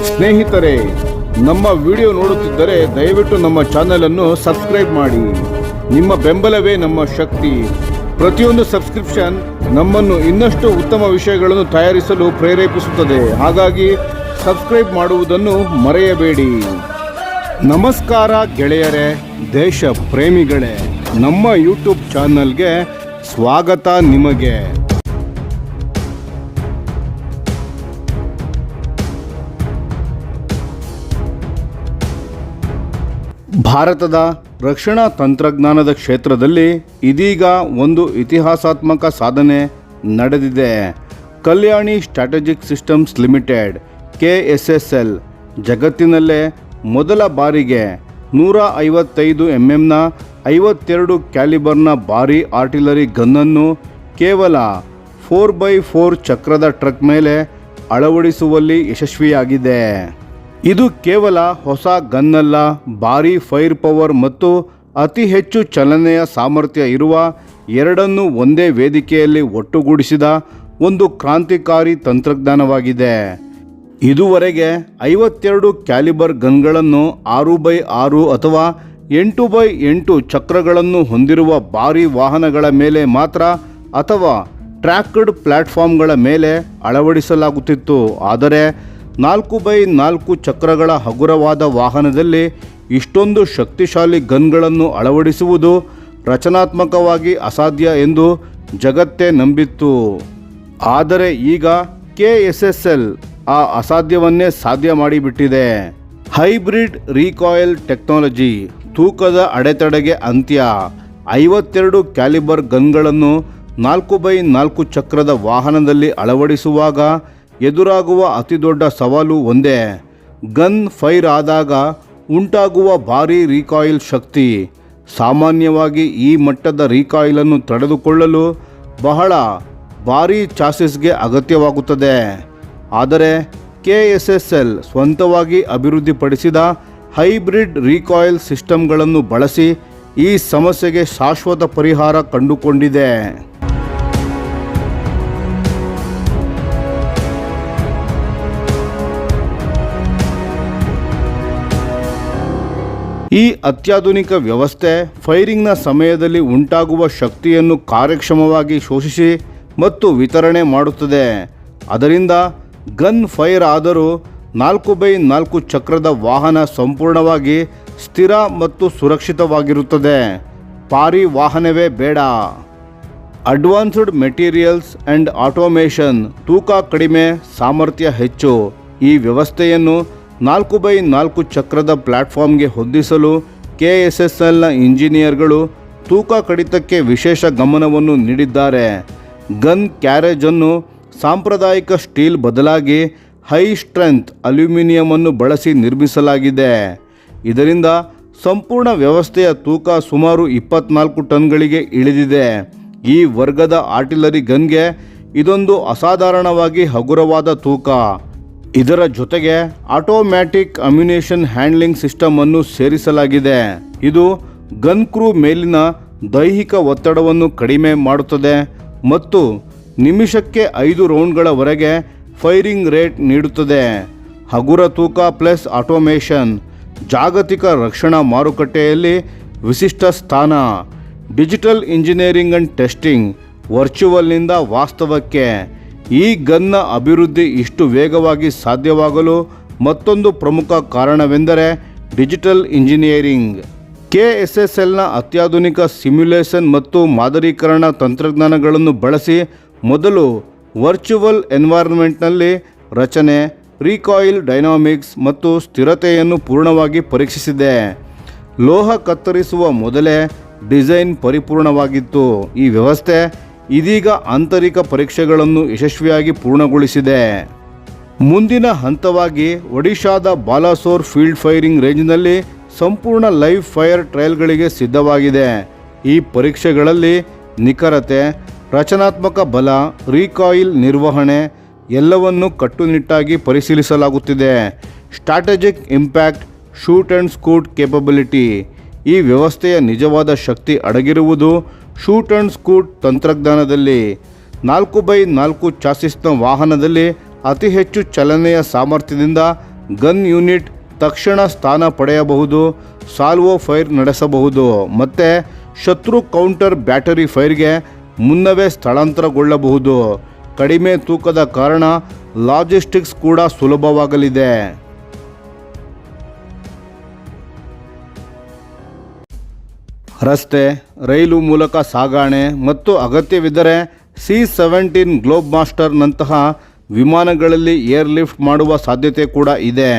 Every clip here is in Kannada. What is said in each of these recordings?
ಸ್ನೇಹಿತರೆ, ನಮ್ಮ ವಿಡಿಯೋ ನೋಡುತ್ತಿದ್ದರೆ ದಯವಿಟ್ಟು ನಮ್ಮ ಚಾನೆಲ್ ಅನ್ನು ಸಬ್ಸ್ಕ್ರೈಬ್ ಮಾಡಿ. ನಿಮ್ಮ ಬೆಂಬಲವೇ ನಮ್ಮ ಶಕ್ತಿ. ಪ್ರತಿಯೊಂದು ಸಬ್ಸ್ಕ್ರಿಪ್ಷನ್ ನಮ್ಮನ್ನು ಇನ್ನಷ್ಟು ಉತ್ತಮ ವಿಷಯಗಳನ್ನು ತಯಾರಿಸಲು ಪ್ರೇರೇಪಿಸುತ್ತದೆ. ಹಾಗಾಗಿ ಸಬ್ಸ್ಕ್ರೈಬ್ ಮಾಡುವುದನ್ನು ಮರೆಯಬೇಡಿ. ನಮಸ್ಕಾರ ಗೆಳೆಯರೇ, ದೇಶ ಪ್ರೇಮಿಗಳೇ, ನಮ್ಮ ಯೂಟ್ಯೂಬ್ ಚಾನಲ್ಗೆ ಸ್ವಾಗತ ನಿಮಗೆ. ಭಾರತದ ರಕ್ಷಣಾ ತಂತ್ರಜ್ಞಾನದ ಕ್ಷೇತ್ರದಲ್ಲಿ ಇದೀಗ ಒಂದು ಇತಿಹಾಸಾತ್ಮಕ ಸಾಧನೆ ನಡೆದಿದೆ. ಕಲ್ಯಾಣಿ ಸ್ಟ್ರಾಟಜಿಕ್ ಸಿಸ್ಟಮ್ಸ್ ಲಿಮಿಟೆಡ್ KSSL ಜಗತ್ತಿನಲ್ಲೇ ಮೊದಲ ಬಾರಿಗೆ 155 mm 52 ಕ್ಯಾಲಿಬರ್ನ ಭಾರೀ ಆರ್ಟಿಲರಿ ಗನ್ನನ್ನು ಕೇವಲ 4x4 ಚಕ್ರದ ಟ್ರಕ್ ಮೇಲೆ ಅಳವಡಿಸುವಲ್ಲಿ ಯಶಸ್ವಿಯಾಗಿದೆ. ಇದು ಕೇವಲ ಹೊಸ ಗನ್ನಲ್ಲ, ಭಾರೀ ಫೈರ್ ಪವರ್ ಮತ್ತು ಅತಿ ಹೆಚ್ಚು ಚಲನೆಯ ಸಾಮರ್ಥ್ಯ ಇರುವ ಎರಡನ್ನೂ ಒಂದೇ ವೇದಿಕೆಯಲ್ಲಿ ಒಟ್ಟುಗೂಡಿಸಿದ ಒಂದು ಕ್ರಾಂತಿಕಾರಿ ತಂತ್ರಜ್ಞಾನವಾಗಿದೆ. ಇದುವರೆಗೆ 52 ಕ್ಯಾಲಿಬರ್ ಗನ್ಗಳನ್ನು 6x6 ಅಥವಾ 8x8 ಚಕ್ರಗಳನ್ನು ಹೊಂದಿರುವ ಭಾರೀ ವಾಹನಗಳ ಮೇಲೆ ಮಾತ್ರ ಅಥವಾ ಟ್ರ್ಯಾಕ್ಡ್ ಪ್ಲ್ಯಾಟ್ಫಾರ್ಮ್ಗಳ ಮೇಲೆ ಅಳವಡಿಸಲಾಗುತ್ತಿತ್ತು. ಆದರೆ 4x4 ಚಕ್ರಗಳ ಹಗುರವಾದ ವಾಹನದಲ್ಲಿ ಇಷ್ಟೊಂದು ಶಕ್ತಿಶಾಲಿ ಗನ್ಗಳನ್ನು ಅಳವಡಿಸುವುದು ರಚನಾತ್ಮಕವಾಗಿ ಅಸಾಧ್ಯ ಎಂದು ಜಗತ್ತೇ ನಂಬಿತ್ತು. ಆದರೆ ಈಗ KSSL ಆ ಅಸಾಧ್ಯವನ್ನೇ ಸಾಧ್ಯ ಮಾಡಿಬಿಟ್ಟಿದೆ. ಹೈಬ್ರಿಡ್ ರೀಕಾಯಿಲ್ ಟೆಕ್ನಾಲಜಿ, ತೂಕದ ಅಡೆತಡೆಗೆ ಅಂತ್ಯ. 52 ಕ್ಯಾಲಿಬರ್ ಗನ್ಗಳನ್ನು 4x4 ಚಕ್ರದ ವಾಹನದಲ್ಲಿ ಅಳವಡಿಸುವಾಗ ಎದುರಾಗುವ ಅತಿದೊಡ್ಡ ಸವಾಲು ಒಂದೇ: ಗನ್ ಫೈರ್ ಆದಾಗ ಉಂಟಾಗುವ ಭಾರೀ ರೀಕಾಯಿಲ್ ಶಕ್ತಿ. ಸಾಮಾನ್ಯವಾಗಿ ಈ ಮಟ್ಟದ ರೀಕಾಯಿಲನ್ನು ತಡೆದುಕೊಳ್ಳಲು ಬಹಳ ಭಾರೀ ಚಾಸಿಸ್ಗೆ ಅಗತ್ಯವಾಗುತ್ತದೆ. ಆದರೆ KSSL ಸ್ವಂತವಾಗಿ ಅಭಿವೃದ್ಧಿಪಡಿಸಿದ ಹೈಬ್ರಿಡ್ ರೀಕಾಯಿಲ್ ಸಿಸ್ಟಮ್ಗಳನ್ನು ಬಳಸಿ ಈ ಸಮಸ್ಯೆಗೆ ಶಾಶ್ವತ ಪರಿಹಾರ ಕಂಡುಕೊಂಡಿದೆ. ಈ ಅತ್ಯಾಧುನಿಕ ವ್ಯವಸ್ಥೆ ಫೈರಿಂಗ್ನ ಸಮಯದಲ್ಲಿ ಉಂಟಾಗುವ ಶಕ್ತಿಯನ್ನು ಕಾರ್ಯಕ್ಷಮವಾಗಿ ಶೋಷಿಸಿ ಮತ್ತು ವಿತರಣೆ ಮಾಡುತ್ತದೆ. ಅದರಿಂದ ಗನ್ ಫೈರ್ ಆದರೂ 4x4 ಚಕ್ರದ ವಾಹನ ಸಂಪೂರ್ಣವಾಗಿ ಸ್ಥಿರ ಮತ್ತು ಸುರಕ್ಷಿತವಾಗಿರುತ್ತದೆ. ಭಾರೀ ವಾಹನವೇ ಬೇಡ. ಅಡ್ವಾನ್ಸ್ಡ್ ಮೆಟೀರಿಯಲ್ಸ್ ಆ್ಯಂಡ್ ಆಟೋಮೇಷನ್, ತೂಕ ಕಡಿಮೆ, ಸಾಮರ್ಥ್ಯ ಹೆಚ್ಚು. ಈ ವ್ಯವಸ್ಥೆಯನ್ನು 4x4 ಚಕ್ರದ ಪ್ಲ್ಯಾಟ್ಫಾರ್ಮ್ಗೆ ಹೊಂದಿಸಲು KSSLನ ಇಂಜಿನಿಯರ್ಗಳು ತೂಕ ಕಡಿತಕ್ಕೆ ವಿಶೇಷ ಗಮನವನ್ನು ನೀಡಿದ್ದಾರೆ. ಗನ್ ಕ್ಯಾರೇಜನ್ನು ಸಾಂಪ್ರದಾಯಿಕ ಸ್ಟೀಲ್ ಬದಲಾಗಿ ಹೈ ಸ್ಟ್ರೆಂತ್ ಅಲ್ಯೂಮಿನಿಯಮನ್ನು ಬಳಸಿ ನಿರ್ಮಿಸಲಾಗಿದೆ. ಇದರಿಂದ ಸಂಪೂರ್ಣ ವ್ಯವಸ್ಥೆಯ ತೂಕ ಸುಮಾರು 24 ಟನ್ಗಳಿಗೆ ಇಳಿದಿದೆ. ಈ ವರ್ಗದ ಆರ್ಟಿಲರಿ ಗನ್ಗೆ ಇದೊಂದು ಅಸಾಧಾರಣವಾಗಿ ಹಗುರವಾದ ತೂಕ. ಇದರ ಜೊತೆಗೆ ಆಟೋಮ್ಯಾಟಿಕ್ ಅಮ್ಯುನೇಷನ್ ಹ್ಯಾಂಡ್ಲಿಂಗ್ ಸಿಸ್ಟಮ್ ಅನ್ನು ಸೇರಿಸಲಾಗಿದೆ. ಇದು ಗನ್ ಕ್ರೂ ಮೇಲಿನ ದೈಹಿಕ ಒತ್ತಡವನ್ನು ಕಡಿಮೆ ಮಾಡುತ್ತದೆ ಮತ್ತು ನಿಮಿಷಕ್ಕೆ 5 ರೌಂಡ್ಗಳವರೆಗೆ ಫೈರಿಂಗ್ ರೇಟ್ ನೀಡುತ್ತದೆ. ಹಗುರ ತೂಕ ಪ್ಲಸ್ ಆಟೋಮೇಷನ್, ಜಾಗತಿಕ ರಕ್ಷಣಾ ಮಾರುಕಟ್ಟೆಯಲ್ಲಿ ವಿಶಿಷ್ಟ ಸ್ಥಾನ. ಡಿಜಿಟಲ್ ಇಂಜಿನಿಯರಿಂಗ್ ಆ್ಯಂಡ್ ಟೆಸ್ಟಿಂಗ್, ವರ್ಚುವಲ್ನಿಂದ ವಾಸ್ತವಕ್ಕೆ. ಈ ಗನ್ನ ಅಭಿವೃದ್ಧಿ ಇಷ್ಟು ವೇಗವಾಗಿ ಸಾಧ್ಯವಾಗಲು ಮತ್ತೊಂದು ಪ್ರಮುಖ ಕಾರಣವೆಂದರೆ ಡಿಜಿಟಲ್ ಇಂಜಿನಿಯರಿಂಗ್. KSSLನ ಅತ್ಯಾಧುನಿಕ ಸಿಮ್ಯುಲೇಷನ್ ಮತ್ತು ಮಾದರೀಕರಣ ತಂತ್ರಜ್ಞಾನಗಳನ್ನು ಬಳಸಿ ಮೊದಲು ವರ್ಚುವಲ್ ಎನ್ವೈರ್ನ್ಮೆಂಟ್ನಲ್ಲಿ ರಚನೆ, ರೀಕಾಯಿಲ್ ಡೈನಾಮಿಕ್ಸ್ ಮತ್ತು ಸ್ಥಿರತೆಯನ್ನು ಪೂರ್ಣವಾಗಿ ಪರೀಕ್ಷಿಸಿದೆ. ಲೋಹ ಕತ್ತರಿಸುವ ಮೊದಲೇ ಡಿಸೈನ್ ಪರಿಪೂರ್ಣವಾಗಿತ್ತು. ಈ ವ್ಯವಸ್ಥೆ ಇದೀಗ ಆಂತರಿಕ ಪರೀಕ್ಷೆಗಳನ್ನು ಯಶಸ್ವಿಯಾಗಿ ಪೂರ್ಣಗೊಳಿಸಿದೆ. ಮುಂದಿನ ಹಂತವಾಗಿ ಒಡಿಶಾದ ಬಾಲಾಸೋರ್ ಫೀಲ್ಡ್ ಫೈರಿಂಗ್ ರೇಂಜ್ನಲ್ಲಿ ಸಂಪೂರ್ಣ ಲೈವ್ ಫೈರ್ ಟ್ರಯಲ್ಗಳಿಗೆ ಸಿದ್ಧವಾಗಿದೆ. ಈ ಪರೀಕ್ಷೆಗಳಲ್ಲಿ ನಿಖರತೆ, ರಚನಾತ್ಮಕ ಬಲ, ರೀಕಾಯಿಲ್ ನಿರ್ವಹಣೆ ಎಲ್ಲವನ್ನೂ ಕಟ್ಟುನಿಟ್ಟಾಗಿ ಪರಿಶೀಲಿಸಲಾಗುತ್ತಿದೆ. Strategic impact, shoot and scoot capability. ಈ ವ್ಯವಸ್ಥೆಯ ನಿಜವಾದ ಶಕ್ತಿ ಅಡಗಿರುವುದು ಶೂಟ್ ಆ್ಯಂಡ್ ಸ್ಕೂಟ್ ತಂತ್ರಜ್ಞಾನದಲ್ಲಿ. 4x4 ಚಾಸಿಸ್ನ ವಾಹನದಲ್ಲಿ ಅತಿ ಹೆಚ್ಚು ಚಲನೆಯ ಸಾಮರ್ಥ್ಯದಿಂದ ಗನ್ ಯೂನಿಟ್ ತಕ್ಷಣ ಸ್ಥಾನ ಪಡೆಯಬಹುದು, ಸಾಲ್ವೋ ಫೈರ್ ನಡೆಸಬಹುದು ಮತ್ತು ಶತ್ರು ಕೌಂಟರ್ ಬ್ಯಾಟರಿ ಫೈರ್ಗೆ ಮುನ್ನವೇ ಸ್ಥಳಾಂತರಗೊಳ್ಳಬಹುದು. ಕಡಿಮೆ ತೂಕದ ಕಾರಣ ಲಾಜಿಸ್ಟಿಕ್ಸ್ ಕೂಡ ಸುಲಭವಾಗಲಿದೆ. ರಸ್ತೆ, ರೈಲು ಮೂಲಕ ಸಾಗಣೆ ಮತ್ತು ಅಗತ್ಯವಿದ್ದರೆ C-17 ಗ್ಲೋಬ್ ಮಾಸ್ಟರ್ನಂತಹ ವಿಮಾನಗಳಲ್ಲಿ ಏರ್ ಲಿಫ್ಟ್ ಮಾಡುವ ಸಾಧ್ಯತೆ ಕೂಡ ಇದೆ.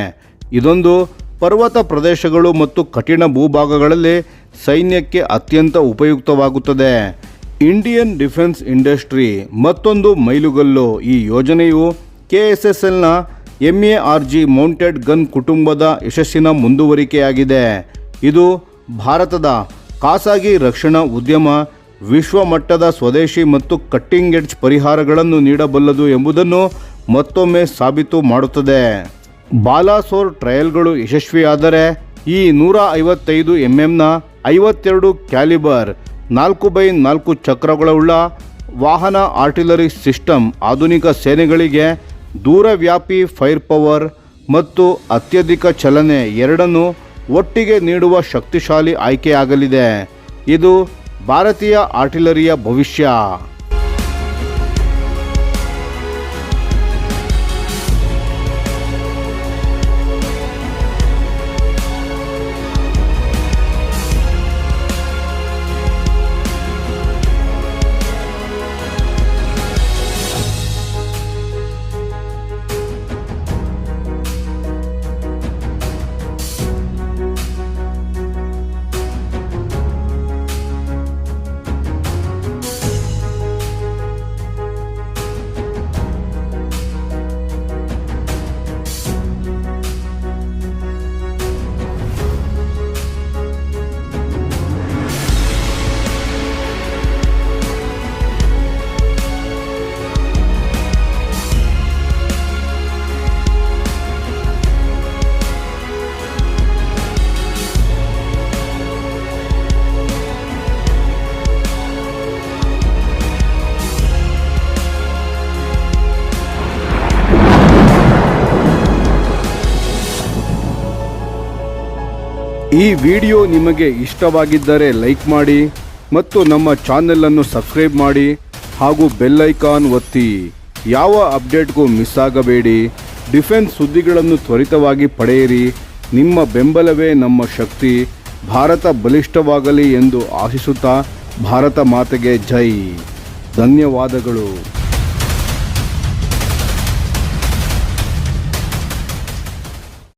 ಇದೊಂದು ಪರ್ವತ ಪ್ರದೇಶಗಳು ಮತ್ತು ಕಠಿಣ ಭೂಭಾಗಗಳಲ್ಲಿ ಸೈನ್ಯಕ್ಕೆ ಅತ್ಯಂತ ಉಪಯುಕ್ತವಾಗುತ್ತದೆ. ಇಂಡಿಯನ್ ಡಿಫೆನ್ಸ್ ಇಂಡಸ್ಟ್ರಿ ಮತ್ತೊಂದು ಮೈಲುಗಲ್ಲು. ಈ ಯೋಜನೆಯು KSSLನ MARG ಮೌಂಟೆಡ್ ಗನ್ ಕುಟುಂಬದ ಯಶಸ್ಸಿನ ಮುಂದುವರಿಕೆಯಾಗಿದೆ. ಇದು ಭಾರತದ ಖಾಸಗಿ ರಕ್ಷಣಾ ಉದ್ಯಮ ವಿಶ್ವಮಟ್ಟದ ಸ್ವದೇಶಿ ಮತ್ತು ಕಟ್ಟಿಂಗ್ ಎಡ್ಜ್ ಪರಿಹಾರಗಳನ್ನು ನೀಡಬಲ್ಲದು ಎಂಬುದನ್ನು ಮತ್ತೊಮ್ಮೆ ಸಾಬೀತು ಮಾಡುತ್ತದೆ. ಬಾಲಾಸೋರ್ ಟ್ರಯಲ್ಗಳು ಯಶಸ್ವಿಯಾದರೆ ಈ 155 mm 52 ಕ್ಯಾಲಿಬರ್ 4x4 ಚಕ್ರಗಳುಳ್ಳ ವಾಹನ ಆರ್ಟಿಲರಿ ಸಿಸ್ಟಮ್ ಆಧುನಿಕ ಸೇನೆಗಳಿಗೆ ದೂರವ್ಯಾಪಿ ಫೈರ್ ಪವರ್ ಮತ್ತು ಅತ್ಯಧಿಕ ಚಲನೆ ಎರಡನ್ನೂ ಒಟ್ಟಿಗೆ ನೀಡುವ ಶಕ್ತಿಶಾಲಿ ಆಯ್ಕೆಯಾಗಲಿದೆ. ಇದು ಭಾರತೀಯ ಆರ್ಟಿಲರಿಯ ಭವಿಷ್ಯ. ಈ ವಿಡಿಯೋ ನಿಮಗೆ ಇಷ್ಟವಾಗಿದ್ದರೆ ಲೈಕ್ ಮಾಡಿ ಮತ್ತು ನಮ್ಮ ಚಾನೆಲನ್ನು ಸಬ್ಸ್ಕ್ರೈಬ್ ಮಾಡಿ ಹಾಗೂ ಬೆಲ್ ಐಕಾನ್ ಒತ್ತಿ. ಯಾವ ಅಪ್ಡೇಟ್ಗೂ ಮಿಸ್ ಆಗಬೇಡಿ. ಡಿಫೆನ್ಸ್ ಸುದ್ದಿಗಳನ್ನು ತ್ವರಿತವಾಗಿ ಪಡೆಯಿರಿ. ನಿಮ್ಮ ಬೆಂಬಲವೇ ನಮ್ಮ ಶಕ್ತಿ. ಭಾರತ ಬಲಿಷ್ಠವಾಗಲಿ ಎಂದು ಆಶಿಸುತ್ತಾ ಭಾರತ ಮಾತೆಗೆ ಜೈ. ಧನ್ಯವಾದಗಳು.